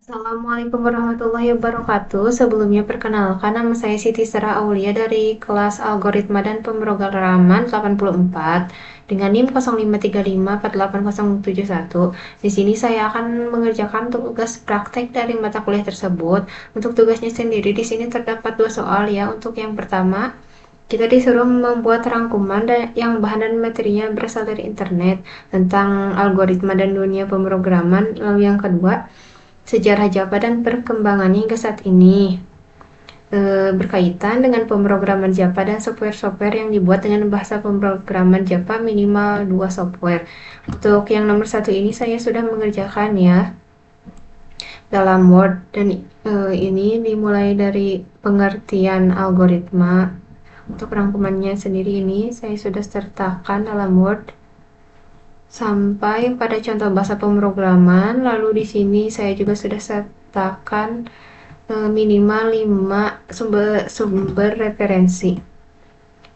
Assalamualaikum warahmatullahi wabarakatuh. Sebelumnya perkenalkan, nama saya Siti Sera Aulia dari kelas Algoritma dan Pemrograman 84 dengan NIM 0535480071. Di sini saya akan mengerjakan tugas praktek dari mata kuliah tersebut. Untuk tugasnya sendiri di sini terdapat dua soal ya. Untuk yang pertama, kita disuruh membuat rangkuman yang bahan dan materinya berasal dari internet tentang algoritma dan dunia pemrograman. Lalu yang kedua, sejarah Java dan perkembangannya hingga saat ini, berkaitan dengan pemrograman Java dan software-software yang dibuat dengan bahasa pemrograman Java minimal 2 software. Untuk yang nomor satu ini saya sudah mengerjakan ya dalam Word, dan ini dimulai dari pengertian algoritma. Untuk rangkumannya sendiri ini saya sudah sertakan dalam Word sampai pada contoh bahasa pemrograman. Lalu di sini saya juga sudah sertakan minimal 5 sumber referensi.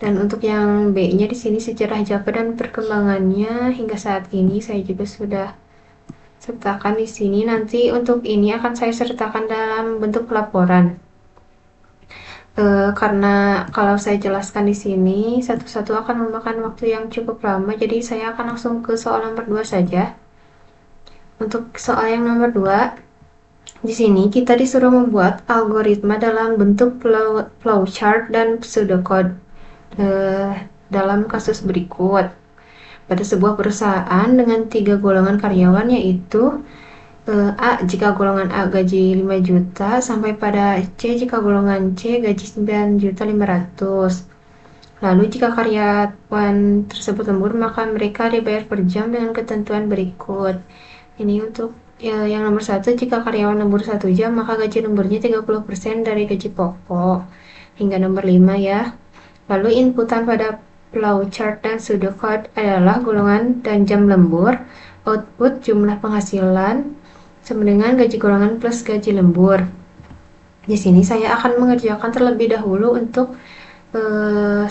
Dan untuk yang B-nya di sini sejarah Java dan perkembangannya hingga saat ini saya juga sudah sertakan di sini. Nanti untuk ini akan saya sertakan dalam bentuk laporan. Karena kalau saya jelaskan di sini satu-satu akan memakan waktu yang cukup lama, jadi saya akan langsung ke soal nomor 2 saja. Untuk soal yang nomor 2, di sini kita disuruh membuat algoritma dalam bentuk flowchart dan pseudocode dalam kasus berikut. Pada sebuah perusahaan dengan 3 golongan karyawan, yaitu A jika golongan A gaji 5 juta sampai pada C jika golongan C gaji 9.500.000. Lalu jika karyawan tersebut lembur, maka mereka dibayar per jam dengan ketentuan berikut. Ini untuk yang nomor 1, jika karyawan lembur 1 jam, maka gaji lemburnya 30% dari gaji pokok. Hingga nomor 5 ya. Lalu inputan pada flowchart dan pseudocode adalah golongan dan jam lembur, output jumlah penghasilan sama dengan gaji golongan plus gaji lembur. Di sini saya akan mengerjakan terlebih dahulu untuk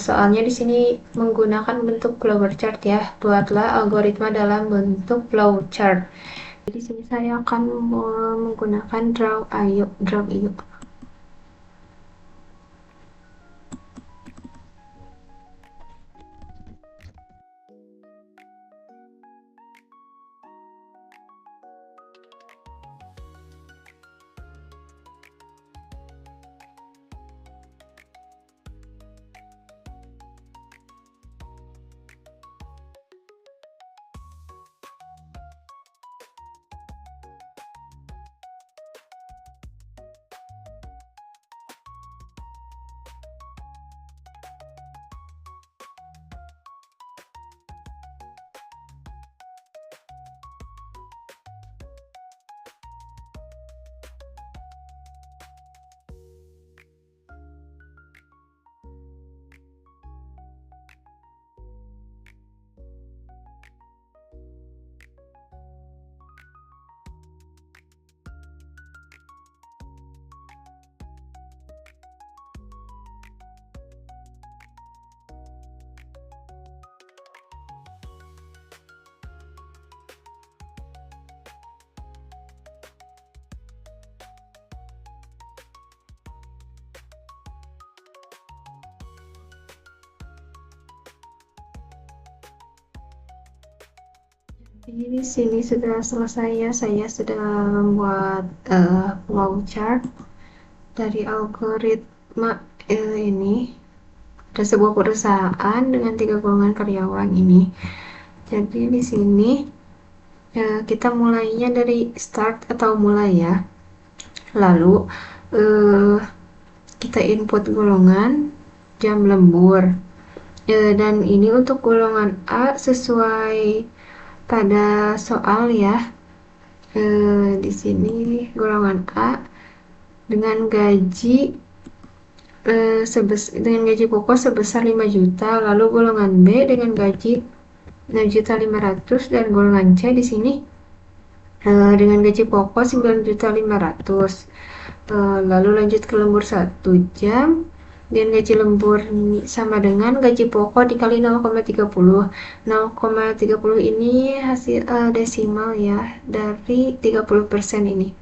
soalnya di sini menggunakan bentuk flowchart ya. Buatlah algoritma dalam bentuk flowchart. Di sini saya akan menggunakan draw io. Jadi di sini sudah selesai ya, saya sudah membuat flowchart dari algoritma ini. Ada sebuah perusahaan dengan 3 golongan karyawan ini. Jadi di sini kita mulainya dari start atau mulai ya. Lalu kita input golongan, jam lembur. Dan ini untuk golongan A sesuai pada soal ya. Di sini golongan A dengan gaji pokok sebesar 5 juta, lalu golongan B dengan gaji 6.500.000 dan golongan C di sini dengan gaji pokok 9.500.000. Lalu lanjut ke lembur 1 jam dan gaji lembur sama dengan gaji pokok dikali 0,30. 0,30 ini hasil desimal ya dari 30% ini.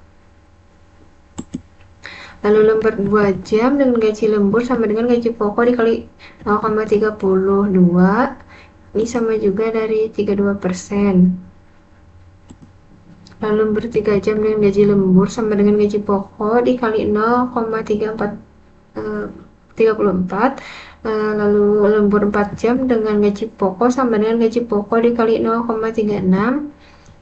Lalu lembur 2 jam dengan gaji lembur sama dengan gaji pokok dikali 0,32. Ini sama juga dari 32%. Lalu lembur 3 jam dengan gaji lembur sama dengan gaji pokok dikali 0,34. Lalu lembur 4 jam dengan gaji pokok sama dengan gaji pokok dikali 0,36.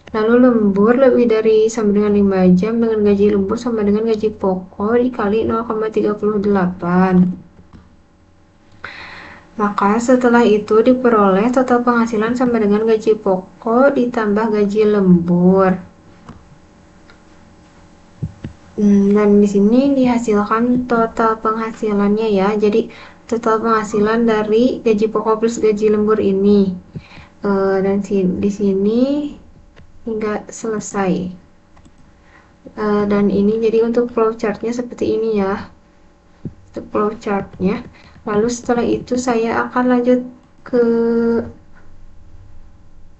Lalu lembur lebih dari sama dengan 5 jam dengan gaji lembur sama dengan gaji pokok dikali 0,38. Maka setelah itu diperoleh total penghasilan sama dengan gaji pokok ditambah gaji lembur. Dan di sini dihasilkan total penghasilannya ya. Jadi total penghasilan dari gaji pokok plus gaji lembur ini. Dan di sini hingga selesai. Dan ini jadi untuk flowchartnya seperti ini ya. Untuk flowchartnya. Lalu setelah itu saya akan lanjut ke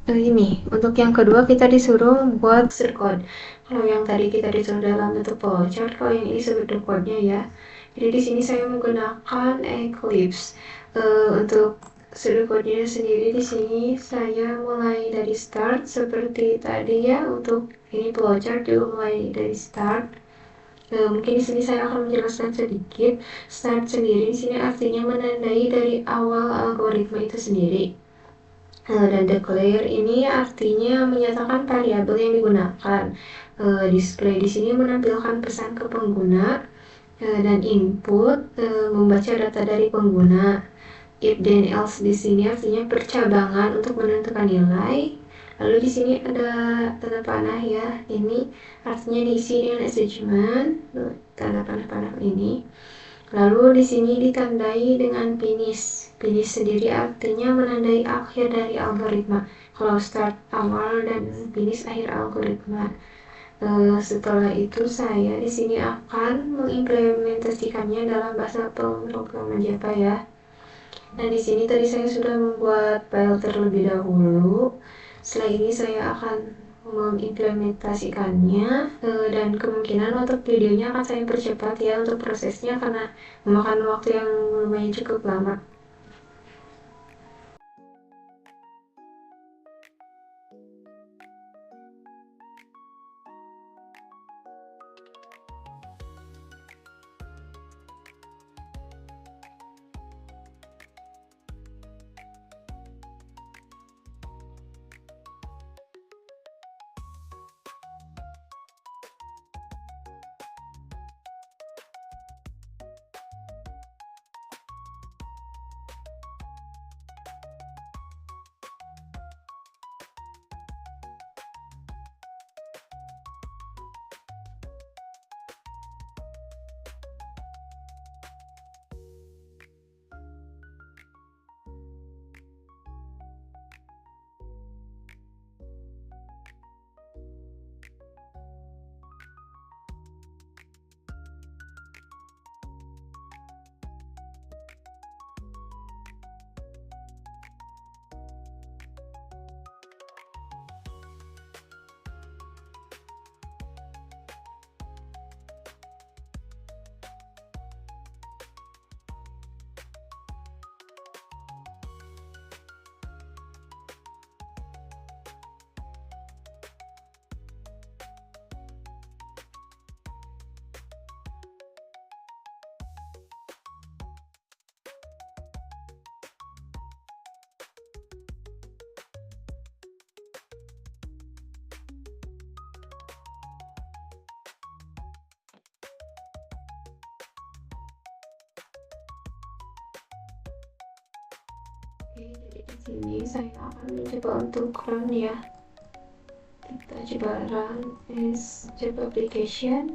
ini. Untuk yang kedua kita disuruh buat code. Kalau yang tadi kita disuruh dalam bentuk flowchart, kalau yang ini seperti code-nya ya. Jadi di sini saya menggunakan Eclipse. Untuk code-nya sendiri di sini saya mulai dari start seperti tadi ya. Untuk ini flowchart juga mulai dari start. Mungkin di sini saya akan menjelaskan sedikit. Start sendiri di sini artinya menandai dari awal algoritma itu sendiri. Dan declare ini artinya menyatakan variabel yang digunakan. Display di sini menampilkan pesan ke pengguna, dan input membaca data dari pengguna. If then else di sini artinya percabangan untuk menentukan nilai. Lalu di sini ada tanda panah ya. Ini artinya diisi dengan assignment, tanda panah-panah ini. Lalu di sini ditandai dengan finish. Finish sendiri artinya menandai akhir dari algoritma. Kalau start awal dan finish akhir algoritma. Setelah itu saya di sini akan mengimplementasikannya dalam bahasa pemrograman Java ya. Nah di sini tadi saya sudah membuat file terlebih dahulu. Setelah ini saya akan mengimplementasikannya, dan kemungkinan untuk videonya akan saya percepat ya untuk prosesnya karena memakan waktu yang lumayan cukup lama. Oke, jadi di sini saya akan mencoba untuk run ya. Kita coba run as Java application.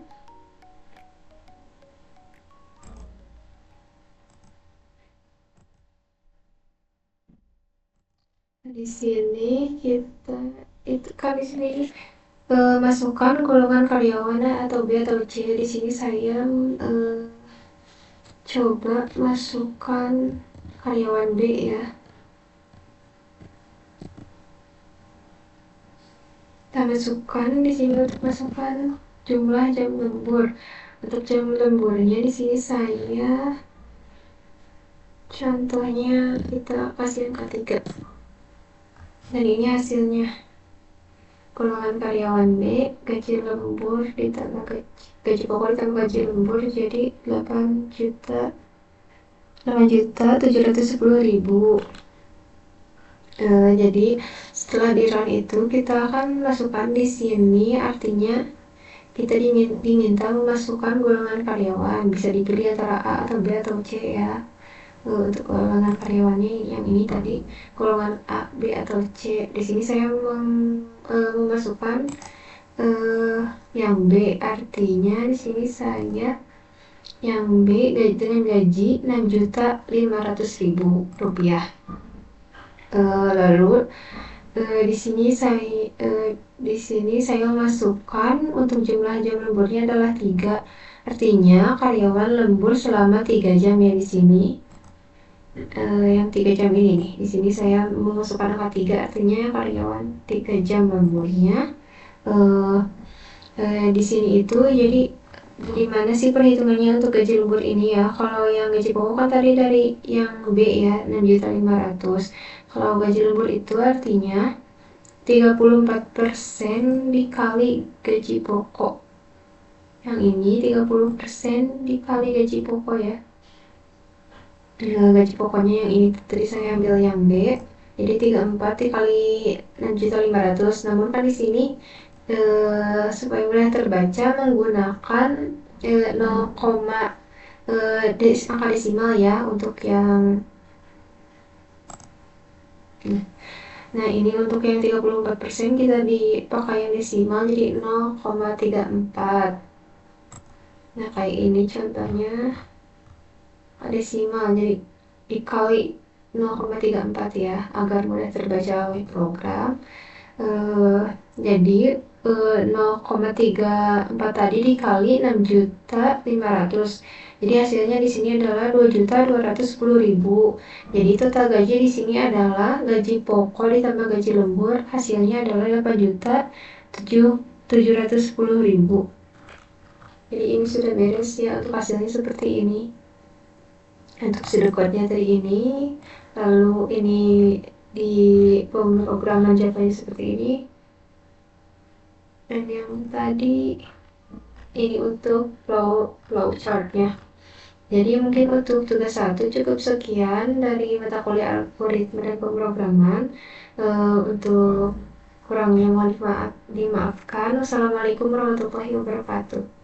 Di sini kita itu kan di sini masukkan golongan karyawan atau B atau C. Di sini saya coba masukkan karyawan B ya. Kita masukkan di sini untuk masukkan jumlah jam lembur. Untuk jam lemburnya di sini saya contohnya kita kasih yang ketiga. Dan ini hasilnya. Golongan karyawan B, gaji lembur ditambah gaji pokok ditambah gaji lembur jadi 8.710.000. Jadi setelah di run itu kita akan masukkan di sini, artinya kita diminta memasukkan golongan karyawan, bisa dipilih antara A atau B atau C ya. Untuk golongan karyawannya yang ini tadi golongan A, B atau C. Di sini saya memasukkan yang B, artinya di sini saya yang B dengan gaji 6.500.000 rupiah. Lalu di sini saya masukkan untuk jumlah jam lemburnya adalah 3. Artinya karyawan lembur selama 3 jam ya di sini. Yang 3 jam ini nih. Di sini saya memasukkan angka 3, artinya karyawan 3 jam lemburnya. Di sini itu jadi gimana sih perhitungannya untuk gaji lembur ini ya? Kalau yang gaji pokok kan tadi dari yang B ya, 6.500.000. Kalau gaji lembur itu artinya 34% dikali gaji pokok. Yang ini 30% dikali gaji pokok ya. Gaji pokoknya yang ini tadi saya ambil yang B. Jadi 34 dikali 6.500.000. Namun kan di sini supaya mudah terbaca menggunakan 0, angka desimal ya untuk yang nah ini untuk yang 34% kita dipakai yang desimal jadi 0,34. Nah kayak ini contohnya desimal jadi dikali 0,34 ya agar mudah terbaca oleh program. Jadi 0,34 tadi dikali 6.500.000. Jadi hasilnya di sini adalah 2.210.000. Jadi total gaji di sini adalah gaji pokok ditambah gaji lembur, hasilnya adalah 8.710.000. Jadi ini sudah beres ya untuk hasilnya seperti ini. Untuk pseudocode-nya tadi ini, lalu ini di pemrograman Java seperti ini. Dan yang tadi ini untuk flow chart-nya. Jadi mungkin untuk tugas 1 cukup sekian dari mata kuliah algoritma dan pemrograman. Untuk kurangnya mohon dimaafkan. Wassalamualaikum warahmatullahi wabarakatuh.